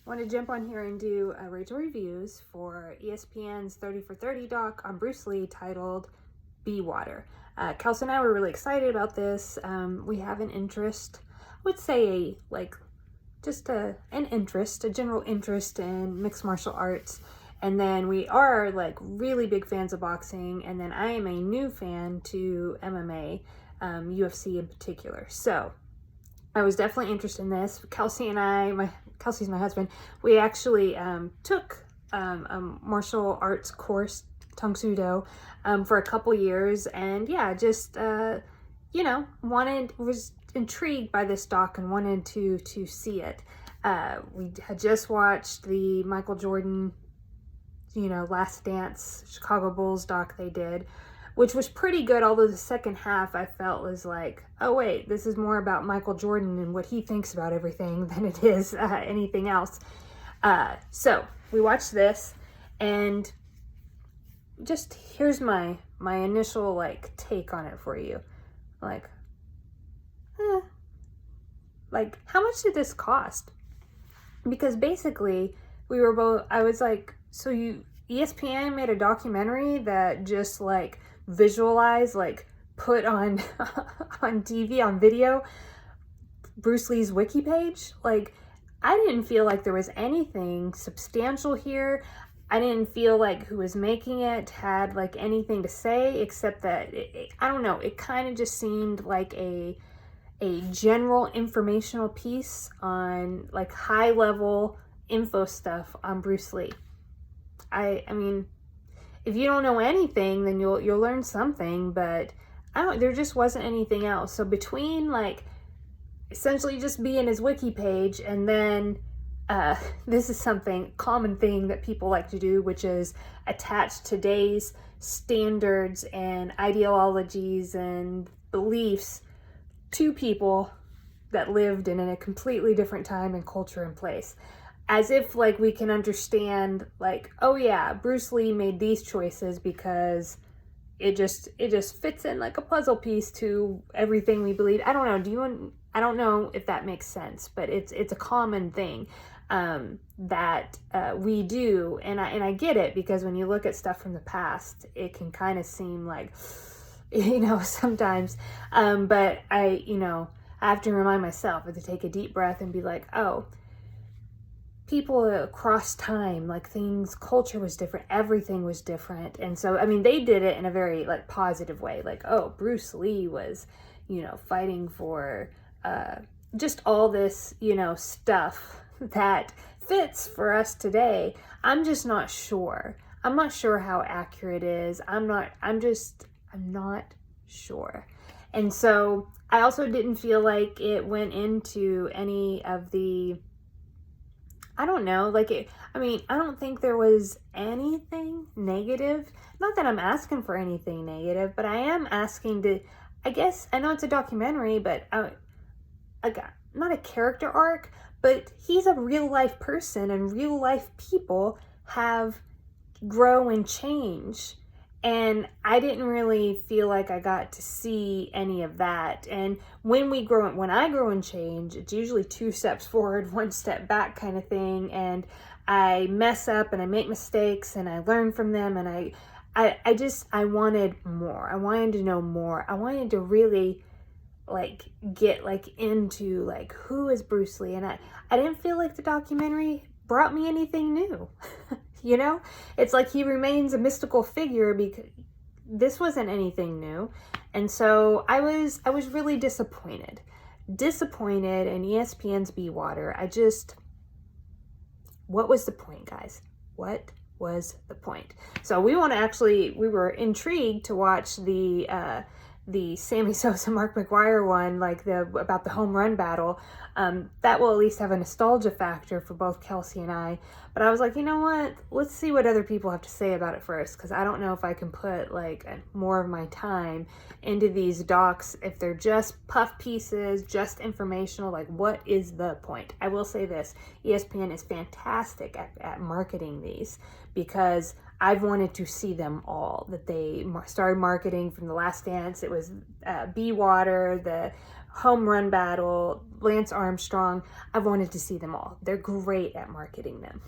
Want to jump on here and do Rachel reviews for ESPN's 30 for 30 doc on Bruce Lee titled Be Water. Kelsey and I were really excited about this. We have an interest, I would say a general interest in mixed martial arts. And then we are like really big fans of boxing. And then I am a new fan to MMA, UFC in particular. So I was definitely interested in this. Kelsey and I, Kelsey's my husband, we actually took a martial arts course, Tang Soo Do, for a couple years. And yeah, just, was intrigued by this doc and wanted to see it. We had just watched the Michael Jordan, Last Dance Chicago Bulls doc they did, which was pretty good, although the second half I felt was like, oh wait, this is more about Michael Jordan and what he thinks about everything than it is anything else. So we watched this, and just here's my initial take on it for you. How much did this cost? Because basically I was like, so ESPN made a documentary that just visualized, put on on TV, on video, Bruce Lee's wiki page. I didn't feel like there was anything substantial here. I didn't feel like who was making it had anything to say, except that I don't know, it kind of just seemed like a general informational piece on high level info stuff on Bruce Lee. I mean, if you don't know anything, then you'll learn something, but there just wasn't anything else. So between essentially just being his wiki page, and then this is something common thing that people like to do, which is attach today's standards and ideologies and beliefs to people that lived in a completely different time and culture and place, as if we can understand oh yeah, Bruce Lee made these choices because it just fits in like a puzzle piece to everything we believe. I don't know. I don't know if that makes sense, but it's a common thing that we do, and I get it, because when you look at stuff from the past, it can kind of seem like sometimes, but I have to remind myself to take a deep breath and be like, oh, people across time, culture was different, everything was different. And so, I mean, they did it in a very positive way. Oh, Bruce Lee was, fighting for just all this, stuff that fits for us today. I'm just not sure. I'm not sure how accurate it is. I'm not sure. And so I also didn't feel like it went into any of the, I don't know, I don't think there was anything negative. Not that I'm asking for anything negative, but I am asking to, I guess, I know it's a documentary, but not a character arc, but he's a real life person, and real life people grow and change. And I didn't really feel like I got to see any of that. And when I grow and change, it's usually 2 steps forward, 1 step back kind of thing. And I mess up and I make mistakes and I learn from them. And I wanted more. I wanted to know more. I wanted to really get into who is Bruce Lee. And I didn't feel like the documentary brought me anything new. It's like he remains a mystical figure, because this wasn't anything new. And so I was really disappointed in ESPN's Be Water. What was the point, guys? What was the point? So we were intrigued to watch the Sammy Sosa, Mark McGwire one, about the home run battle. That will at least have a nostalgia factor for both Kelsey and I. But I was like, you know what? Let's see what other people have to say about it first, because I don't know if I can put more of my time into these docs if they're just puff pieces, just informational. What is the point? I will say this: ESPN is fantastic at marketing these, because I've wanted to see them all. That they started marketing from The Last Dance. It was Be Water, the Home Run Battle, Lance Armstrong. I've wanted to see them all. They're great at marketing them.